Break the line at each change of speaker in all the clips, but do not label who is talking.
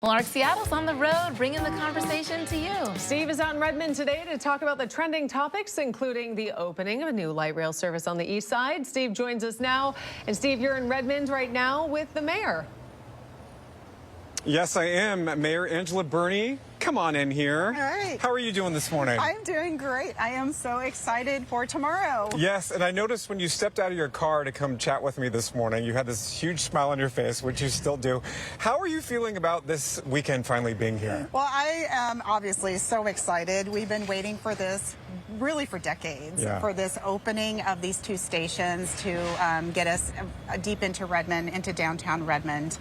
Well, Seattle's on the road, bringing the conversation to you.
Steve is out in Redmond today to talk about the trending topics, including the opening of a new light rail service on the east side. Steve joins us now. And Steve, you're in Redmond right now with the mayor.
Yes, I am. Mayor Angela Birney, come on in here.
All right.
How are you doing this morning?
I'm doing great. I am so excited for tomorrow.
Yes, and I noticed when you stepped out of your car to come chat with me this morning, you had this huge smile on your face, which you still do. How are you feeling about this weekend finally being here?
Well, I am obviously so excited. We've been waiting for this really for decades, for this opening of these two stations to get us deep into Redmond, into downtown Redmond.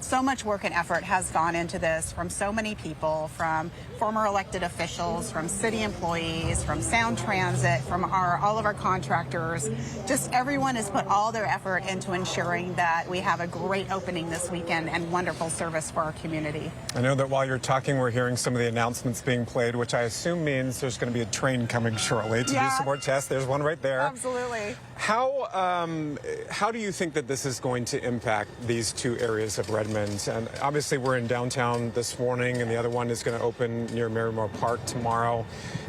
So much work and effort has gone into this from so many people, from former elected officials, from city employees, from Sound Transit, from all of our contractors. Just everyone has put all their effort into ensuring that we have a great opening this weekend and wonderful service for our community.
I know that while you're talking, we're hearing some of the announcements being played, which I assume means there's going to be a train coming shortly to do some more tests. There's one right there.
Absolutely.
How do you think that this is going to impact these two areas of Redmond? And obviously we're in downtown this morning, and the other one is going to open near Marymoor Park tomorrow.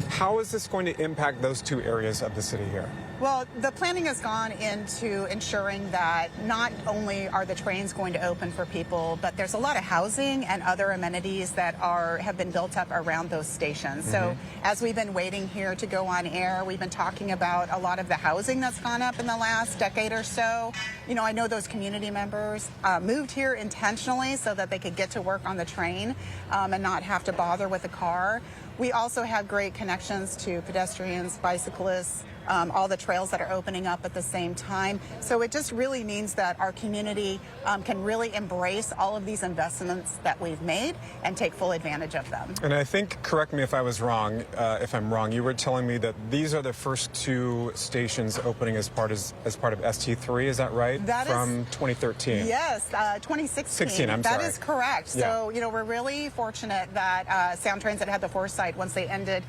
How is this going to impact those two areas of the city here?
Well, the planning has gone into ensuring that not only are the trains going to open for people, but there's a lot of housing and other amenities that have been built up around those stations. So as we've been waiting here to go on air, we've been talking about a lot of the housing that's gone up in the last decade or so. You know, I know those community members moved here intentionally so that they could get to work on the train and not have to bother with a car. We also have great connections to pedestrians, bicyclists, all the trails that are opening up at the same time. So it just really means that our community can really embrace all of these investments that we've made and take full advantage of them.
And I think, correct me if I was wrong, if I'm wrong, you were telling me that these are the first two stations opening as part of ST3, is that right? From 2013.
Yes, 2016.
I'm sorry.
That is correct.
Yeah.
So, you know, we're really fortunate that Sound Transit had the foresight once they ended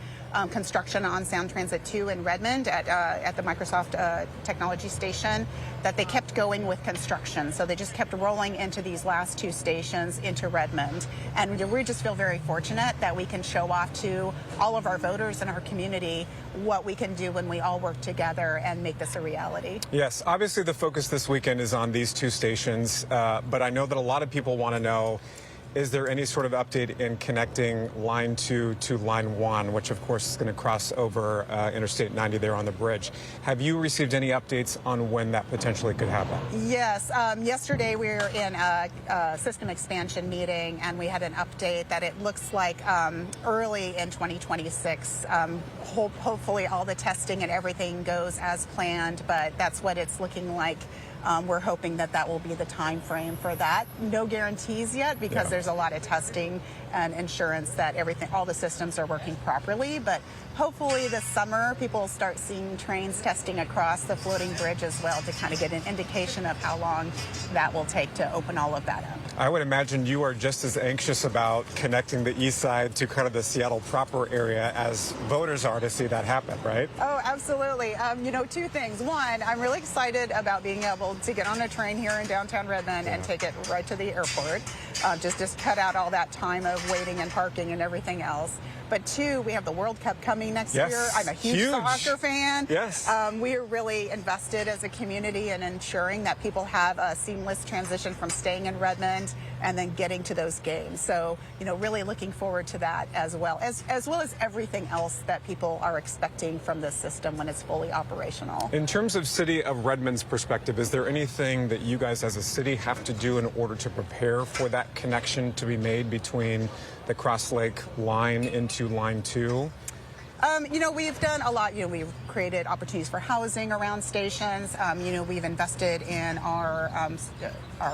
construction on Sound Transit 2 in Redmond at the Microsoft Technology Station, that they kept going with construction. So they just kept rolling into these last two stations into Redmond. And we just feel very fortunate that we can show off to all of our voters in our community what we can do when we all work together and make this a reality.
Yes, obviously the focus this weekend is on these two stations, but I know that a lot of people want to know, is there any sort of update in connecting Line 2 to Line 1, which of course is going to cross over Interstate 90 there on the bridge? Have you received any updates on when that potentially could happen?
Yes. Yesterday we were in a system expansion meeting, and we had an update that it looks like early in 2026. Hopefully all the testing and everything goes as planned, but that's what it's looking like. We're hoping that that will be the time frame for that. No guarantees yet, because there's a lot of testing and insurance that all the systems are working properly. But hopefully this summer people will start seeing trains testing across the floating bridge as well, to kind of get an indication of how long that will take to open all of that up.
I would imagine you are just as anxious about connecting the east side to kind of the Seattle proper area as voters are to see that happen, right?
Oh, absolutely. You know, two things. One, I'm really excited about being able to get on a train here in downtown Redmond and take it right to the airport. Just cut out all that time of waiting and parking and everything else. But two, we have the World Cup coming next year. I'm a huge soccer fan.
Yes.
We are really invested as a community in ensuring that people have a seamless transition from staying in Redmond and then getting to those games. So, you know, really looking forward to that as well as everything else that people are expecting from this system when it's fully operational.
In terms of City of Redmond's perspective, is there anything that you guys as a city have to do in order to prepare for that connection to be made between the Cross Lake line into Line 2?
You know, we've done a lot. You know, we've created opportunities for housing around stations. You know, we've invested in our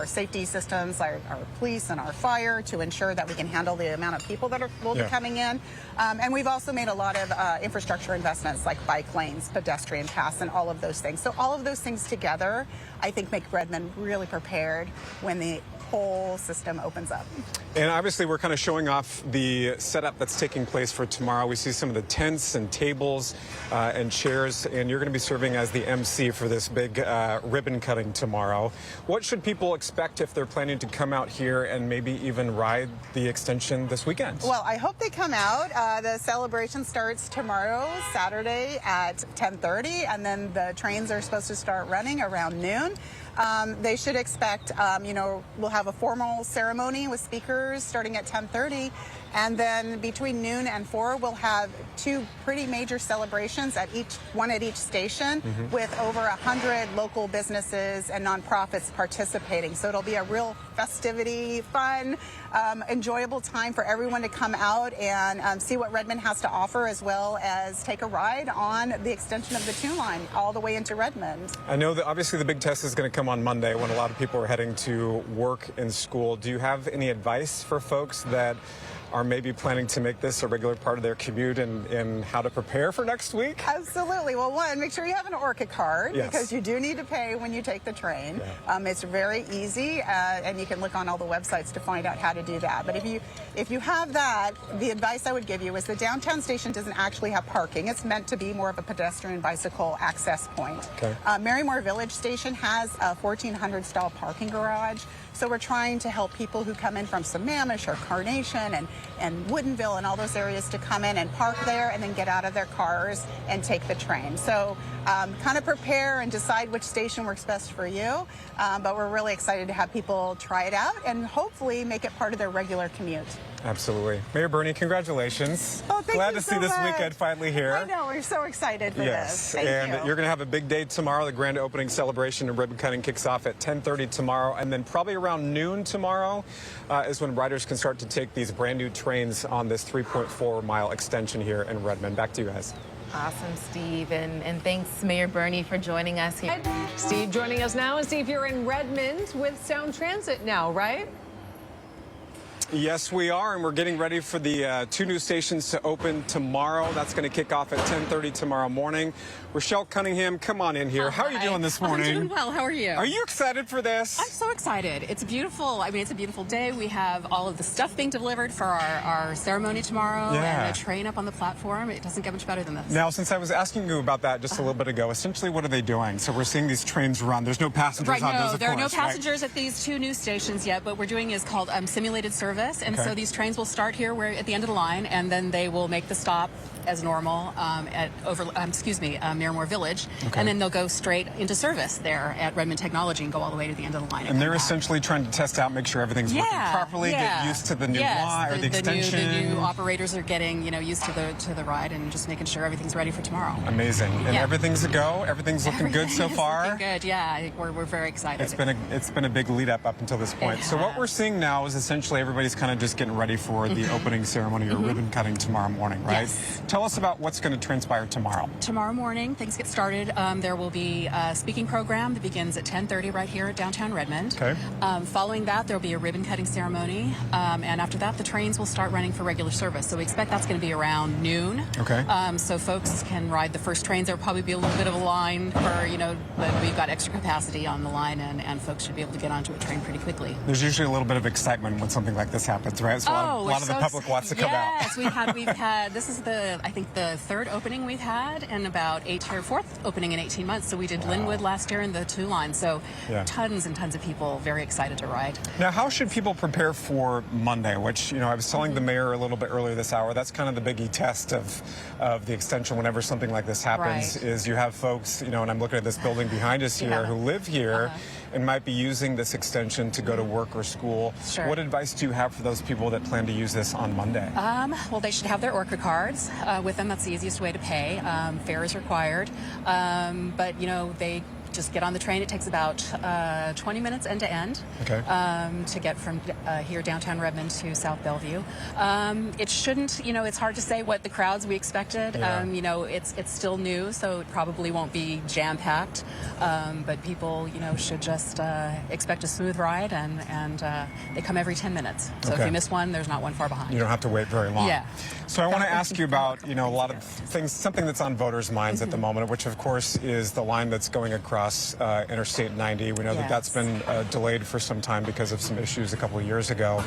safety systems, our police and our fire, to ensure that we can handle the amount of people that will be coming in. And we've also made a lot of infrastructure investments, like bike lanes, pedestrian paths, and all of those things. So all of those things together, I think, make Redmond really prepared when the whole system opens up.
And obviously, we're kind of showing off the setup that's taking place for tomorrow. We see some of the tents and tables and chairs, and you're going to be serving as the MC for this big ribbon cutting tomorrow. What should people expect if they're planning to come out here and maybe even ride the extension this weekend?
Well, I hope they come out. The celebration starts tomorrow, Saturday at 10:30, and then the trains are supposed to start running around noon. They should expect, we'll have a formal ceremony with speakers starting at 10:30, and then between noon and 4, we'll have 2 pretty major celebrations at each station with over 100 local businesses and nonprofits participating. So it'll be a real festivity, fun, enjoyable time for everyone to come out and see what Redmond has to offer, as well as take a ride on the extension of the 2 line all the way into Redmond.
I know that obviously the big test is going to come on Monday when a lot of people are heading to work and school. Do you have any advice for folks that are maybe planning to make this a regular part of their commute and how to prepare for next week?
Absolutely. Well, one, make sure you have an ORCA card,
yes,
because you do need to pay when you take the train.
Yeah.
It's very easy, and you can look on all the websites to find out how to do that. But if you have that, the advice I would give you is the downtown station doesn't actually have parking. It's meant to be more of a pedestrian bicycle access point.
Okay.
Marymoor Village Station has a 1,400 stall parking garage. So we're trying to help people who come in from Sammamish or Carnation and Woodinville and all those areas to come in and park there and then get out of their cars and take the train. So kind of prepare and decide which station works best for you. But we're really excited to have people try it out and hopefully make it part of their regular commute.
Absolutely. Mayor Birney, congratulations.
Oh, thank
Glad
you
to
so
see this
much.
weekend finally here.
I know, we're so excited for
yes,
this. Thank
and
you.
you're going to have a big day tomorrow. The grand opening celebration and ribbon cutting kicks off at 10:30 tomorrow, and then probably around noon tomorrow is when riders can start to take these brand new trains on this 3.4-mile extension here in Redmond. Back to you guys.
Awesome, Steve, and thanks, Mayor Birney, for joining us here.
Steve joining us now. And Steve, you're in Redmond with Sound Transit now, right?
Yes, we are, and we're getting ready for the 2 new stations to open tomorrow. That's going to kick off at 10:30 tomorrow morning. Rochelle Cunningham, come on in here. How are you doing this morning?
I'm doing well. How are you?
Are you excited for this?
I'm so excited. It's beautiful. I mean, it's a beautiful day. We have all of the stuff being delivered for our ceremony tomorrow, and a train up on the platform. It doesn't get much better than this.
Now, since I was asking you about that just a little bit ago, essentially what are they doing? So we're seeing these trains run. There's no passengers on those, of
there are no
course,
passengers at these 2 new stations yet. What we're doing is called simulated service, and so these trains will start here at the end of the line, and then they will make the stop as normal at Marymoor Village, and then they'll go straight into service there at Redmond Technology and go all the way to the end of the line.
And they're essentially trying to test out, make sure everything's working properly, get used to the new line or the extension.
The new operators are getting used to the ride and just making sure everything's ready for tomorrow.
Amazing. And everything's a go. Everything's looking good so far.
Looking good. Yeah, we're very excited.
It's been a big lead up until this point. So what we're seeing now is essentially everybody's kind of just getting ready for the opening ceremony or ribbon cutting tomorrow morning, right?
Yes.
Tell us about what's going to transpire tomorrow.
Tomorrow morning, things get started. There will be a speaking program that begins at 10:30 right here at downtown Redmond.
Okay.
Following that, there will be a ribbon cutting ceremony, and after that, the trains will start running for regular service. So we expect that's going to be around noon.
Okay.
So folks can ride the first trains. There will probably be a little bit of a line for, but we've got extra capacity on the line, and folks should be able to get onto a train pretty quickly.
There's usually a little bit of excitement when something like this happens, right? So a lot of the public wants to come out.
Yes, we've had, this is I think the 3rd opening we've had in about 4th opening in 18 months. So we did Linwood last year in the 2 lines. So tons and tons of people very excited to ride.
Now, how should people prepare for Monday, which, I was telling the mayor a little bit earlier this hour, that's kind of the biggie test of the extension whenever something like this happens, is you have folks, and I'm looking at this building behind us here who live here and might be using this extension to go to work or school.
Sure.
What advice do you have for those people that plan to use this on Monday?
Well, they should have their ORCA cards with them. That's the easiest way to pay. Fare is required. But, they just get on the train. It takes about 20 minutes end to end to get from here downtown Redmond to South Bellevue. It shouldn't, it's hard to say what the crowds we expected. It's still new, so it probably won't be jam-packed. But people, should just expect a smooth ride, and they come every 10 minutes. So if you miss one, there's not one far behind.
You don't have to wait very long.
Yeah.
So I want to ask you about, a lot of things, something that's on voters' minds at the moment, which of course is the line that's going across across Interstate 90. We know that that's been delayed for some time because of some issues a couple of years ago.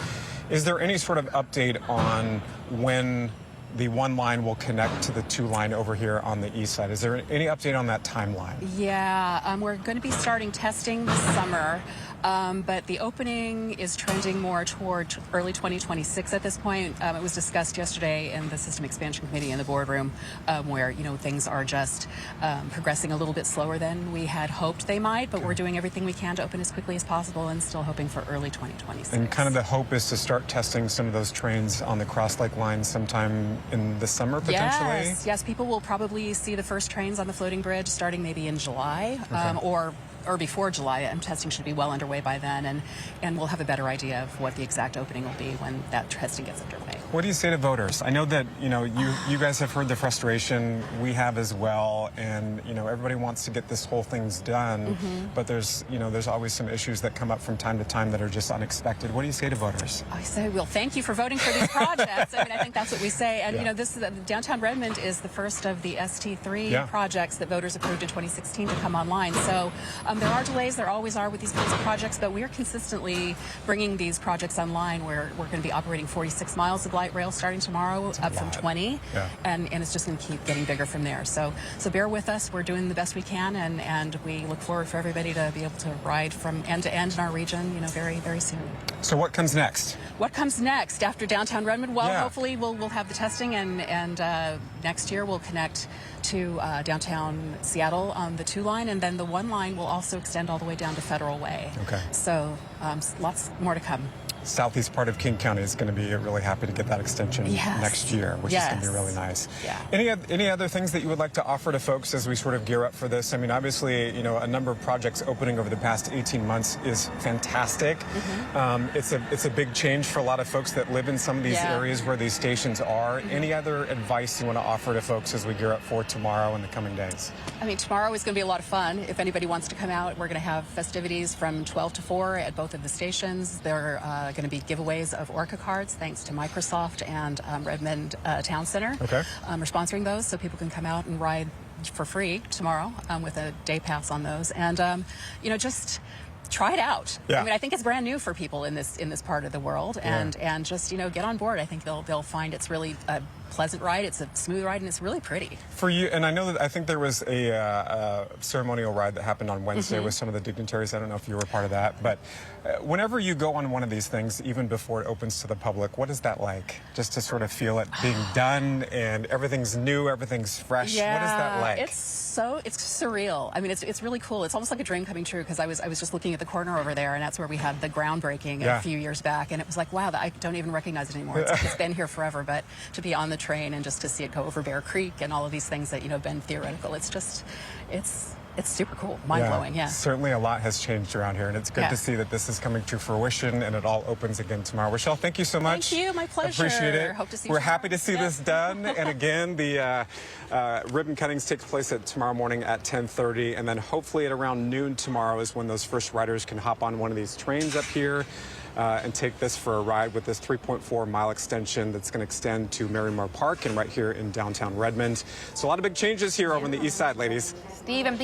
Is there any sort of update on when the one line will connect to the two line over here on the east side? Is there any update on that timeline?
Yeah, we're going to be starting testing this summer, but the opening is trending more toward early 2026 at this point. It was discussed yesterday in the System Expansion Committee in the boardroom, where, you know, things are just progressing a little bit slower than we had hoped they might, but we're doing everything we can to open as quickly as possible and still hoping for early 2026.
And kind of the hope is to start testing some of those trains on the Cross Lake line sometime in the summer, potentially?
Yes, people will probably see the first trains on the floating bridge starting maybe in July, or before July. Testing should be well underway by then, and we'll have a better idea of what the exact opening will be when that testing gets underway.
What do you say to voters? I know that, you know, you guys have heard the frustration, we have as well, and, you know, everybody wants to get this whole thing's done, but there's always some issues that come up from time to time that are just unexpected. What do you say to voters?
I say, well, thank you for voting for these projects. I mean, I think that's what we say. And, you know, this is downtown Redmond is the first of the ST3 projects that voters approved in 2016 to come online. So there are delays, there always are with these kinds of projects, but we're consistently bringing these projects online. We're going to be operating 46 miles of light rail starting tomorrow, up from 20, and it's just going to keep getting bigger from there. So bear with us. We're doing the best we can, and we look forward for everybody to be able to ride from end to end in our region, you know, very, very soon.
So what comes next?
What comes next after downtown Redmond? Well, hopefully we'll have the testing, and next year we'll connect to downtown Seattle on the 2 line, and then the 1 line will also extend all the way down to Federal Way. Okay. So lots more to come.
Southeast part of King County is going to be really happy to get that extension next year, which is going to be really nice. Yeah. Any other things that you would like to offer to folks as we sort of gear up for this? I mean, obviously, you know, a number of projects opening over the past 18 months is fantastic. It's a big change for a lot of folks that live in some of these areas where these stations are. Any other advice you want to offer to folks as we gear up for tomorrow and the coming days?
I mean, tomorrow is going to be a lot of fun. If anybody wants to come out, we're going to have festivities from 12 to 4 at both of the stations. They're going to be giveaways of Orca cards, thanks to Microsoft and Redmond Town Center. Okay. We're sponsoring those, so people can come out and ride for free tomorrow with a day pass on those. And, you know, just try it out. I mean, I think it's brand new for people in this part of the world, and just, you know, get on board. I think they'll find it's really a pleasant ride, it's a smooth ride, and it's really pretty. For you, and I know that I think there was a ceremonial ride that happened on Wednesday with some of the dignitaries. I don't know if you were part of that, but whenever you go on one of these things, even before it opens to the public, what is that like? Just to sort of feel it being done and everything's new, everything's fresh. What is that like? It's surreal. I mean, it's really cool. It's almost like a dream coming true, because I was just looking at the corner over there, and that's where we had the groundbreaking a few years back, and it was like, wow, I don't even recognize it anymore. It's like it's been here forever, but to be on the train and just to see it go over Bear Creek and all of these things that, you know, have been theoretical, it's super cool, mind-blowing, Certainly a lot has changed around here, and it's good to see that this is coming to fruition and it all opens again tomorrow. Rochelle, thank you so much. Thank you, my pleasure.
Appreciate it.
Hope to see
We're
you
happy to see this done. And again, the ribbon cuttings takes place tomorrow morning at 10:30, and then hopefully at around noon tomorrow is when those first riders can hop on one of these trains up here and take this for a ride with this 3.4-mile extension that's going to extend to Marymoor Park and right here in downtown Redmond. So a lot of big changes here over on the east side, ladies.
Steve, I'm thinking